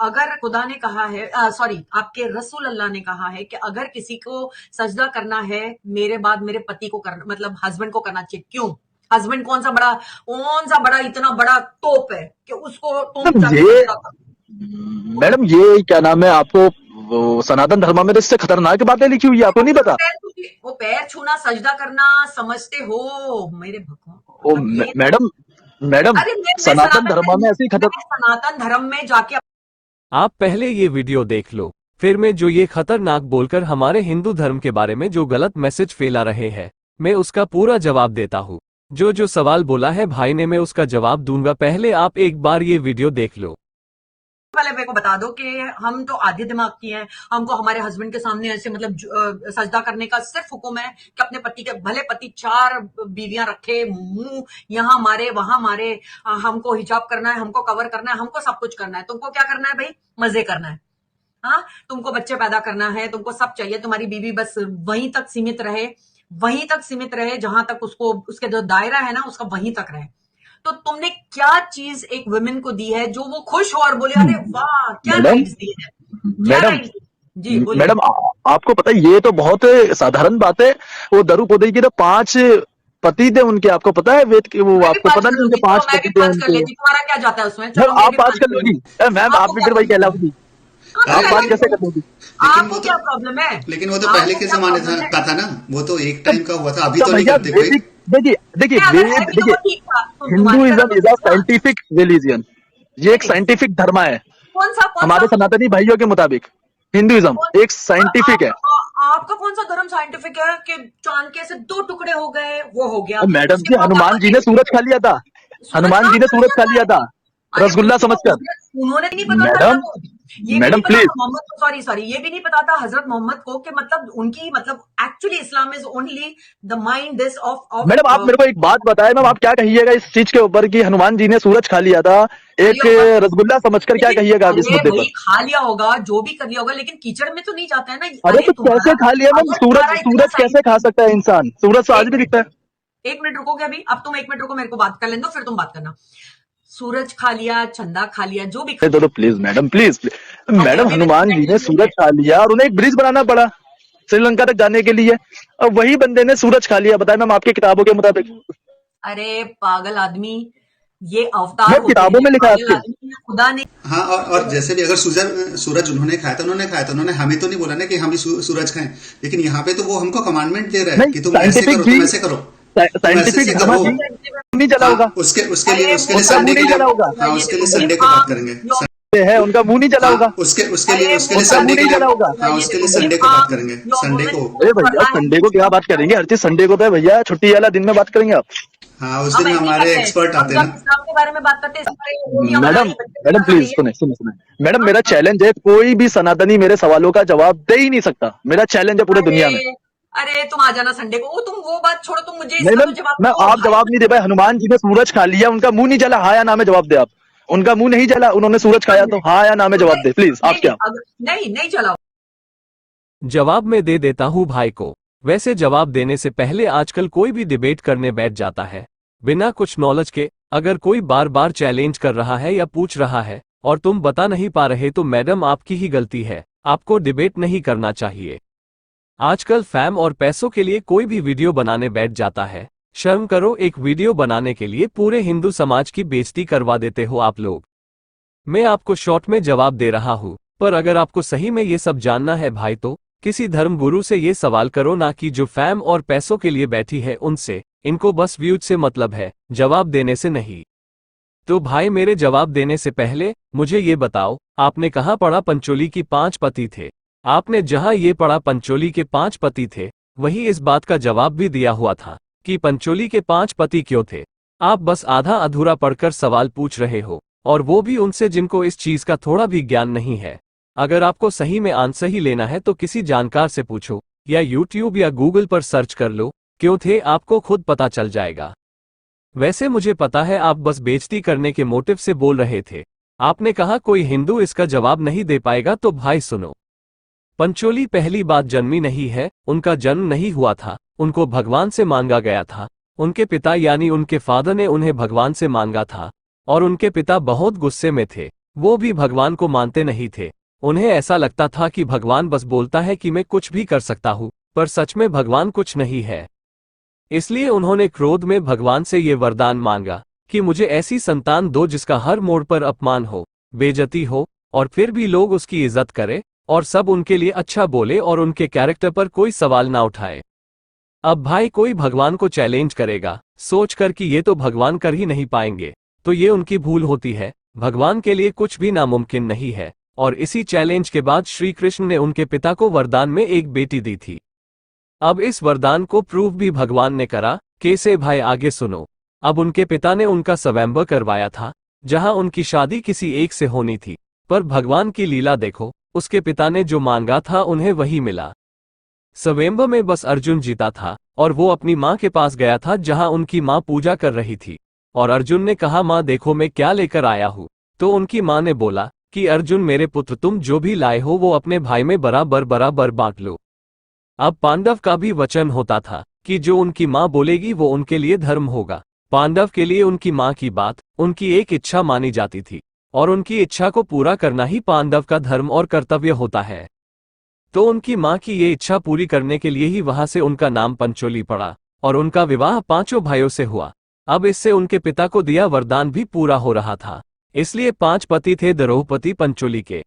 अगर खुदा ने कहा है, सॉरी, आपके रसूल अल्लाह ने कहा है कि अगर किसी को सजदा करना है मेरे बाद मेरे पति को करना, मतलब हस्बैंड को करना चाहिए। क्यों? हस्बैंड कौन सा बड़ा इतना बड़ा तोप है कि उसको तुम मैडम जाके ये सजदा करो? मैडम ये क्या नाम है आपको, वो सनातन धर्म में तो इससे खतरनाक बातें लिखी हुई है, आपको नहीं पता? वो पैर छूना सजदा करना समझते हो? मेरे भगवान, ओ मतलब ये तो, मैडम, मैडम अरे मैं सनातन धर्म में ऐसी खतर सनातन धर्म में जाके आप पहले ये वीडियो देख लो, फिर मैं जो ये खतरनाक बोलकर हमारे हिंदू धर्म के बारे में जो गलत मैसेज फैला रहे हैं, मैं उसका पूरा जवाब देता हूँ। जो जो सवाल बोला है भाई ने मैं उसका जवाब दूंगा, पहले आप एक बार ये वीडियो देख लो। वाले मेरे को बता दो कि हम तो आधे दिमाग की हैं, हमको हमारे हस्बैंड के सामने ऐसे मतलब सजदा करने का सिर्फ हुक्म है कि अपने पति के, भले पति 4 बीवियां रखे, मुंह यहाँ मारे वहां मारे, हमको हिजाब करना है, हमको कवर करना है, हमको सब कुछ करना है। तुमको क्या करना है भाई? मजे करना है। हाँ, तुमको बच्चे पैदा करना है, तुमको सब चाहिए। तुम्हारी बीवी बस वहीं तक सीमित रहे, वहीं तक सीमित रहे जहां तक उसको, उसके जो दायरा है ना उसका वहीं तक रहे। तो तुमने क्या चीज एक वुमेन को दी है जो वो खुश हो और बोले अरे वाह क्या मैडम, राइट्स दी है, क्या मैडम, राइट्स दी? जी बोलिए। मैडम आपको पता है ये तो बहुत साधारण बात है। वो दरुपोदई की तो 5 पति थे उनके, आपको पता है वेद के, वो मैं भी आपको पांच पता कर नहीं उनके लूंगी, चलो 5 मैं भी पति थे 5 कर उनके। लेती, तुम्हारा क्या जाता है उसमें? मैम चलो मैं आप भी 5 5 कर कर लोगी? लेती। मैम आप आपको भी क्या फिर वही प्रॉब्लम है? कहलाओगी। हाँ तो आप कहलो 5 कैसे कर जी, लोगी? लेकिन आपको वो तो क्या प्रॉब्लम है? लेकिन वो तो पहले आपको के क्या जमाने प्रॉब्लम है? का था ना, वो तो एक तो, टाइम का हुआ था, अभी तो तो नहीं भैया करते कोई। वैदिक, देखिए देखिए नहीं, अगर है वेद, भी तो देखिए वो ठीक था, तुम्हारी तरह हिंदुइज्म तो इज अ ठीक था। Scientific religion. ये नहीं एक नहीं, साइंटिफिक धर्म है। कौन सा? हमारे सनातनी भाइयों के मुताबिक हिंदुइज्म कौन एक साइंटिफिक है। आपका कौन सा धर्म साइंटिफिक है कि चांद के ऐसे 2 टुकड़े हो गए, वो हो गया। और मैडम उसके जी बाद हनुमान आपको जी ने सूरज खा लिया था। सूरज हनुमान कहाँ जी ने खा सूरज लिया खा था? लिया था अरे रसगुल्ला उनको समझकर। उन्होंने नहीं पता था ना मैडम, वो, ये भी नहीं मैडम पता प्लीज, था मोहम्मद को, सॉरी सॉरी, ये भी नहीं पता था हजरत मोहम्मद को कि मतलब उनकी, मतलब actually Islam is only the mind this of madam आप मेरे को एक बात बताएं, मैम आप क्या कहिएगा इस चीज के ऊपर कि हनुमान जी ने सूरज खा लिया था खा एक लिया होगा। रसगुल्ला समझकर, क्या लेकिन कहिएगा आप इस अरे मुद्दे पर? भाई खा लिया होगा, जो भी कर लिया होगा, लेकिन कीचड़ में तो नहीं जाता है ना। अरे अरे तो कैसे तुम्हारा, खा लिया मैम? अगर सूरज, तुम्हारा इतना सूरज कैसे खा साइंस, सकता है इंसान? सूरज तो आज एक भी दिखता है। मिनट, 1 मिनट रुकोगे अभी? अब तुम 1 मिनट रुको, मेरे को बात कर लेने दो, फिर तुम बात करना। सूरज खा लिया, चंदा खा लिया, जो भी खा तो लिया। प्लीज मैडम, प्लीज अरे मैडम, अभी भी हनुमान जी ने सूरज खा लिया और उन्हें एक ब्रिज बनाना पड़ा श्रीलंका तक जाने के लिए, और वही बंदे ने सूरज खा लिया। बताए मैम आपकी किताबों के मुताबिक। अरे पागल आदमी, ये अवतार मैम होते किताबों हैं, में लिखा है पागल आपके। आदमी ने खुदा ने। हाँ, और जैसे भी अगर सूरज सूरज उन्होंने खाया था, उन्होंने खाया था, उन्होंने हमें तो नहीं बोला ना कि हम ही सूरज खाएं। लेकिन यहाँ पे तो वो हमको कमांडमेंट दे रहा है नहीं कि तुम ऐसे साइंटिफिक करो, भी, तुम ऐसे करो, तुम ऐसे साइंटिफिक ऐसे धर्म करो। भी नहीं चला हाँ, होगा। अरे उसके मुंह लिए उनका चला मुंह संडे के नहीं लिए, चला होगा। होगा, हाँ, ये उसके लिए देखो संडे को हाँ, बात करेंगे। है उनका मुंह नहीं चला हाँ, होगा। उसके लिए अरे उसके लिए मुंह उनका संडे मुंह के नहीं लिए, चला होगा। हाँ, ये उसके लिए देखो संडे को बात करेंगे, संडे को। अरे भैया संडे को क्या बात करेंगे? हर चीज संडे को तो है भैया, छुट्टी वाला दिन में बात करेंगे आप। हाँ, उस हम दिन ऐसे ही हमारे करते हैं, एक्सपर्ट हम आते हैं जब ना। इस्लाम के बारे में बात करते हैं सारे होलियां मना मैडम, रही है, बच्चे मैडम पैदा कर रही प्लीज है। सुने सुने सुने। मैडम हाँ, मेरा हाँ। चैलेंज है, कोई भी सनातनी मेरे सवालों का जवाब दे ही नहीं सकता। मेरा चैलेंज है पूरे दुनिया में। अरे अरे तुम आ जाना संडे को, वो तुम वो बात छोड़ो, तुम मुझे नहीं इसका तो मैम, जवाब मैं दो आप भाई। जवाब नहीं दे पाए। हनुमान जी ने सूरज खा लिया, उनका मुंह नहीं जला, हाँ या ना में जवाब दे आप। उनका मुंह नहीं जला, उन्होंने सूरज खाया, तो हाँ या ना में जवाब दे प्लीज आप। नहीं नहीं, क्या अगर नहीं नहीं चलाओ। जवाब मैं दे देता हूँ भाई को। वैसे जवाब देने से पहले आजकल कोई भी डिबेट करने बैठ जाता है बिना कुछ नॉलेज के। अगर कोई बार बार चैलेंज कर रहा है या पूछ रहा है और तुम बता नहीं पा रहे तो मैडम आपकी ही गलती है, आपको डिबेट नहीं करना चाहिए। आजकल फैम और पैसों के लिए कोई भी वीडियो बनाने बैठ जाता है। शर्म करो, एक वीडियो बनाने के लिए पूरे हिंदू समाज की बेइज्जती करवा देते हो आप लोग। मैं आपको शॉर्ट में जवाब दे रहा हूँ, पर अगर आपको सही में ये सब जानना है भाई तो किसी धर्म गुरु से ये सवाल करो, ना कि जो फैम और पैसों के लिए बैठी है उनसे। इनको बस व्यूज से मतलब है, जवाब देने से नहीं। तो भाई मेरे जवाब देने से पहले मुझे ये बताओ, आपने कहाँ पढ़ा पंचोली की 5 पति थे? आपने जहां ये पढ़ा पंचोली के 5 पति थे, वही इस बात का जवाब भी दिया हुआ था कि पंचोली के 5 पति क्यों थे। आप बस आधा अधूरा पढ़कर सवाल पूछ रहे हो, और वो भी उनसे जिनको इस चीज का थोड़ा भी ज्ञान नहीं है। अगर आपको सही में आंसर ही लेना है तो किसी जानकार से पूछो, या यूट्यूब या गूगल पर सर्च कर लो, क्यों थे आपको खुद पता चल जाएगा। वैसे मुझे पता है आप बस बेइज्जती करने के मोटिव से बोल रहे थे। आपने कहा कोई हिंदू इसका जवाब नहीं दे पाएगा, तो भाई सुनो। पंचोली पहली बात जन्मी नहीं है, उनका जन्म नहीं हुआ था, उनको भगवान से मांगा गया था। उनके पिता यानी उनके फादर ने उन्हें भगवान से मांगा था, और उनके पिता बहुत गुस्से में थे। वो भी भगवान को मानते नहीं थे। उन्हें ऐसा लगता था कि भगवान बस बोलता है कि मैं कुछ भी कर सकता हूँ, पर सच में भगवान कुछ नहीं है। इसलिए उन्होंने क्रोध में भगवान से ये वरदान मांगा कि मुझे ऐसी संतान दो जिसका हर मोड़ पर अपमान हो, बेइज्जती हो, और फिर भी लोग उसकी इज्जत करें और सब उनके लिए अच्छा बोले और उनके कैरेक्टर पर कोई सवाल ना उठाए। अब भाई कोई भगवान को चैलेंज करेगा सोचकर कि ये तो भगवान कर ही नहीं पाएंगे, तो ये उनकी भूल होती है। भगवान के लिए कुछ भी नामुमकिन नहीं है। और इसी चैलेंज के बाद श्री कृष्ण ने उनके पिता को वरदान में एक बेटी दी थी। अब इस वरदान को प्रूव भी भगवान ने करा। कैसे भाई, आगे सुनो। अब उनके पिता ने उनका स्वयंवर करवाया था, जहां उनकी शादी किसी एक से होनी थी, पर भगवान की लीला देखो, उसके पिता ने जो मांगा था उन्हें वही मिला। स्वयंवर में बस अर्जुन जीता था और वो अपनी माँ के पास गया था जहां उनकी माँ पूजा कर रही थी। और अर्जुन ने कहा, माँ देखो मैं क्या लेकर आया हूँ। तो उनकी माँ ने बोला कि अर्जुन मेरे पुत्र, तुम जो भी लाए हो वो अपने भाई में बराबर बराबर बांट लो। अब पांडव का भी वचन होता था कि जो उनकी माँ बोलेगी वो उनके लिए धर्म होगा। पांडव के लिए उनकी माँ की बात उनकी एक इच्छा मानी जाती थी, और उनकी इच्छा को पूरा करना ही पांडव का धर्म और कर्तव्य होता है। तो उनकी माँ की ये इच्छा पूरी करने के लिए ही वहां से उनका नाम पंचोली पड़ा, और उनका विवाह पांचों भाइयों से हुआ। अब इससे उनके पिता को दिया वरदान भी पूरा हो रहा था, इसलिए 5 पति थे द्रौपदी पंचोली के।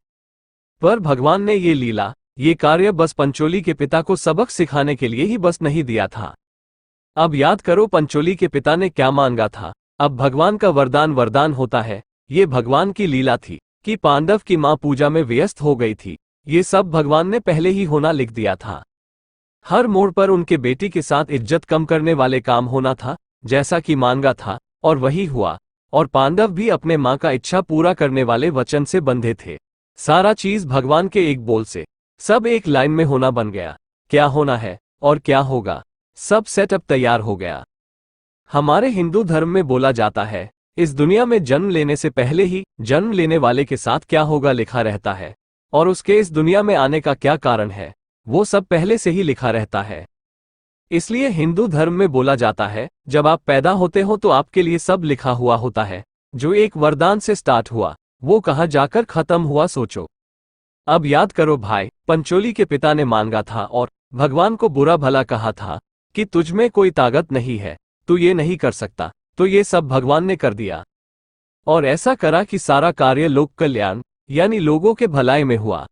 पर भगवान ने ये लीला, ये कार्य बस पंचोली के पिता को सबक सिखाने के लिए ही बस नहीं दिया था। अब याद करो पंचोली के पिता ने क्या मांगा था। अब भगवान का वरदान होता है। ये भगवान की लीला थी कि पांडव की मां पूजा में व्यस्त हो गई थी। ये सब भगवान ने पहले ही होना लिख दिया था। हर मोड़ पर उनके बेटी के साथ इज्जत कम करने वाले काम होना था, जैसा कि मांगा था, और वही हुआ। और पांडव भी अपने मां का इच्छा पूरा करने वाले वचन से बंधे थे। सारा चीज भगवान के एक बोल से, सब एक लाइन में होना बन गया। क्या होना है और क्या होगा, सब सेटअप तैयार हो गया। हमारे हिंदू धर्म में बोला जाता है, इस दुनिया में जन्म लेने से पहले ही जन्म लेने वाले के साथ क्या होगा लिखा रहता है, और उसके इस दुनिया में आने का क्या कारण है वो सब पहले से ही लिखा रहता है। इसलिए हिंदू धर्म में बोला जाता है, जब आप पैदा होते हो तो आपके लिए सब लिखा हुआ होता है। जो एक वरदान से स्टार्ट हुआ वो कहाँ जाकर खत्म हुआ, सोचो। अब याद करो भाई, पंचोली के पिता ने मांगा था और भगवान को बुरा भला कहा था कि तुझ में कोई ताकत नहीं है, तू ये नहीं कर सकता। तो ये सब भगवान ने कर दिया, और ऐसा करा कि सारा कार्य लोक कल्याण यानी लोगों के भलाई में हुआ।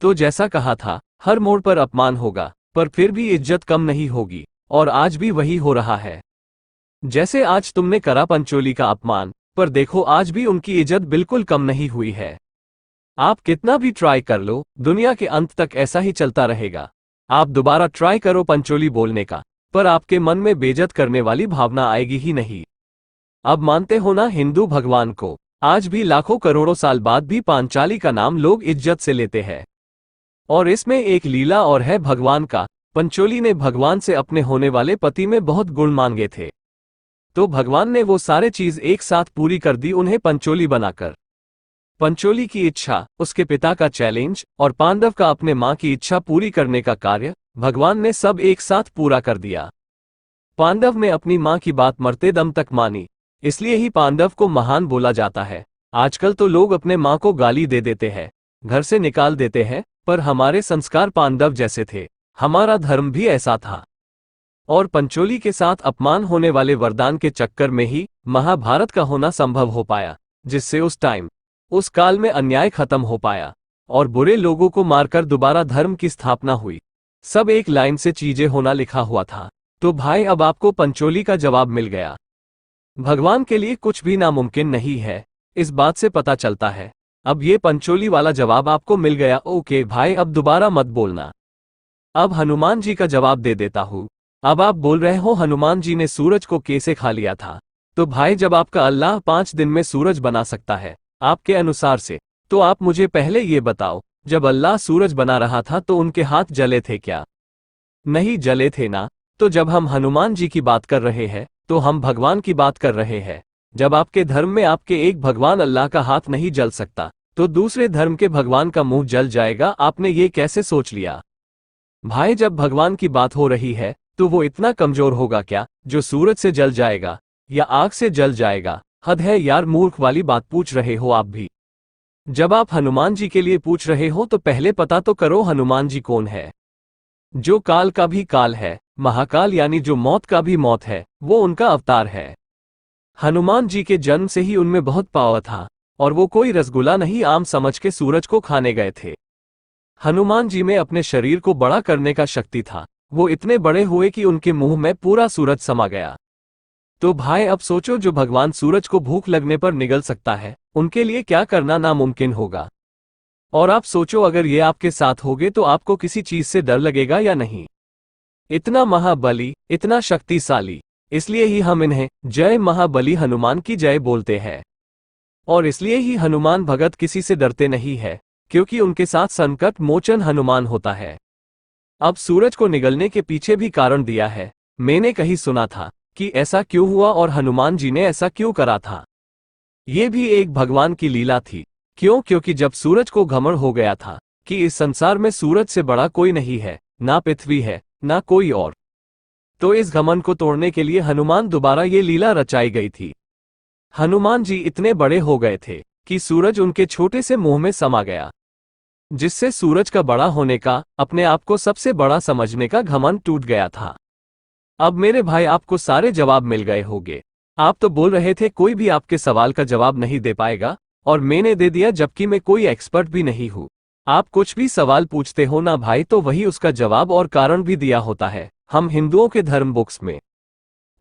तो जैसा कहा था, हर मोड़ पर अपमान होगा, पर फिर भी इज्जत कम नहीं होगी, और आज भी वही हो रहा है। जैसे आज तुमने करा पंचोली का अपमान, पर देखो आज भी उनकी इज्जत बिल्कुल कम नहीं हुई है। आप कितना भी ट्राई कर लो, दुनिया के अंत तक ऐसा ही चलता रहेगा। आप दोबारा ट्राई करो पंचोली बोलने का, पर आपके मन में बेइज्जत करने वाली भावना आएगी ही नहीं। अब मानते हो ना हिंदू भगवान को, आज भी लाखों करोड़ों साल बाद भी पांचाली का नाम लोग इज्जत से लेते हैं। और इसमें एक लीला और है भगवान का। पंचोली ने भगवान से अपने होने वाले पति में बहुत गुण मांगे थे, तो भगवान ने वो सारे चीज एक साथ पूरी कर दी उन्हें पंचोली बनाकर। पंचोली की इच्छा, उसके पिता का चैलेंज और पांडव का अपने मां की इच्छा पूरी करने का कार्य भगवान ने सब एक साथ पूरा कर दिया। पांडव ने अपनी मां की बात मरते दम तक मानी, इसलिए ही पांडव को महान बोला जाता है। आजकल तो लोग अपने मां को गाली दे देते हैं, घर से निकाल देते हैं, पर हमारे संस्कार पांडव जैसे थे, हमारा धर्म भी ऐसा था। और पंचोली के साथ अपमान होने वाले वरदान के चक्कर में ही महाभारत का होना संभव हो पाया, जिससे उस टाइम उस काल में अन्याय खत्म हो पाया और बुरे लोगों को मारकर दोबारा धर्म की स्थापना हुई। सब एक लाइन से चीजें होना लिखा हुआ था। तो भाई अब आपको पंचोली का जवाब मिल गया। भगवान के लिए कुछ भी नामुमकिन नहीं है, इस बात से पता चलता है। अब ये पंचोली वाला जवाब आपको मिल गया। ओके भाई, अब दोबारा मत बोलना। अब हनुमान जी का जवाब दे देता हूँ। अब आप बोल रहे हो हनुमान जी ने सूरज को कैसे खा लिया था। तो भाई जब आपका अल्लाह 5 दिन में सूरज बना सकता है आपके अनुसार से, तो आप मुझे पहले ये बताओ, जब अल्लाह सूरज बना रहा था तो उनके हाथ जले थे क्या? नहीं जले थे ना। तो जब हम हनुमान जी की बात कर रहे हैं तो हम भगवान की बात कर रहे हैं। जब आपके धर्म में आपके एक भगवान अल्लाह का हाथ नहीं जल सकता, तो दूसरे धर्म के भगवान का मुंह जल जाएगा। आपने ये कैसे सोच लिया? भाई जब भगवान की बात हो रही है तो वो इतना कमजोर होगा क्या जो सूरज से जल जाएगा या आग से जल जाएगा? हद है यार, मूर्ख वाली बात पूछ रहे हो आप भी। जब आप हनुमान जी के लिए पूछ रहे हो तो पहले पता तो करो हनुमान जी कौन है। जो काल का भी काल है, महाकाल यानी जो मौत का भी मौत है, वो उनका अवतार है। हनुमान जी के जन्म से ही उनमें बहुत पावर था, और वो कोई रसगुल्ला नहीं आम समझ के सूरज को खाने गए थे। हनुमान जी में अपने शरीर को बड़ा करने का शक्ति था। वो इतने बड़े हुए कि उनके मुंह में पूरा सूरज समा गया। तो भाई अब सोचो, जो भगवान सूरज को भूख लगने पर निगल सकता है, उनके लिए क्या करना नामुमकिन होगा। और आप सोचो, अगर ये आपके साथ होगे तो आपको किसी चीज से डर लगेगा या नहीं। इतना महाबली, इतना शक्तिशाली, इसलिए ही हम इन्हें जय महाबली हनुमान की जय बोलते हैं। और इसलिए ही हनुमान भगत किसी से डरते नहीं है, क्योंकि उनके साथ संकट मोचन हनुमान होता है। अब सूरज को निगलने के पीछे भी कारण दिया है। मैंने कहीं सुना था कि ऐसा क्यों हुआ और हनुमान जी ने ऐसा क्यों करा था। ये भी एक भगवान की लीला थी। क्योंकि जब सूरज को घमंड हो गया था कि इस संसार में सूरज से बड़ा कोई नहीं है, ना पृथ्वी है, ना कोई और, तो इस घमंड को तोड़ने के लिए हनुमान दोबारा ये लीला रचाई गई थी। हनुमान जी इतने बड़े हो गए थे कि सूरज उनके छोटे से मुंह में समा गया, जिससे सूरज का बड़ा होने का, अपने आप को सबसे बड़ा समझने का घमंड टूट गया था। अब मेरे भाई, आपको सारे जवाब मिल गए होंगे। आप तो बोल रहे थे कोई भी आपके सवाल का जवाब नहीं दे पाएगा, और मैंने दे दिया, जबकि मैं कोई एक्सपर्ट भी नहीं हूं। आप कुछ भी सवाल पूछते हो ना भाई, तो वही उसका जवाब और कारण भी दिया होता है हम हिंदुओं के धर्म बुक्स में।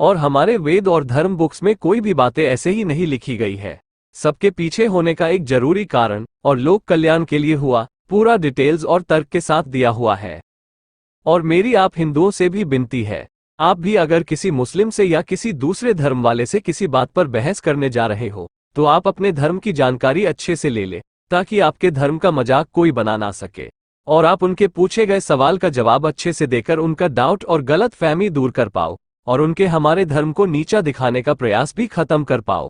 और हमारे वेद और धर्म बुक्स में कोई भी बातें ऐसे ही नहीं लिखी गई है। सबके पीछे होने का एक जरूरी कारण और लोक कल्याण के लिए हुआ, पूरा डिटेल्स और तर्क के साथ दिया हुआ है। और मेरी आप हिंदुओं से भी विनती है, आप भी अगर किसी मुस्लिम से या किसी दूसरे धर्म वाले से किसी बात पर बहस करने जा रहे हो, तो आप अपने धर्म की जानकारी अच्छे से ले ले, ताकि आपके धर्म का मजाक कोई बना ना सके, और आप उनके पूछे गए सवाल का जवाब अच्छे से देकर उनका डाउट और गलत फहमी दूर कर पाओ, और उनके हमारे धर्म को नीचा दिखाने का प्रयास भी खत्म कर पाओ।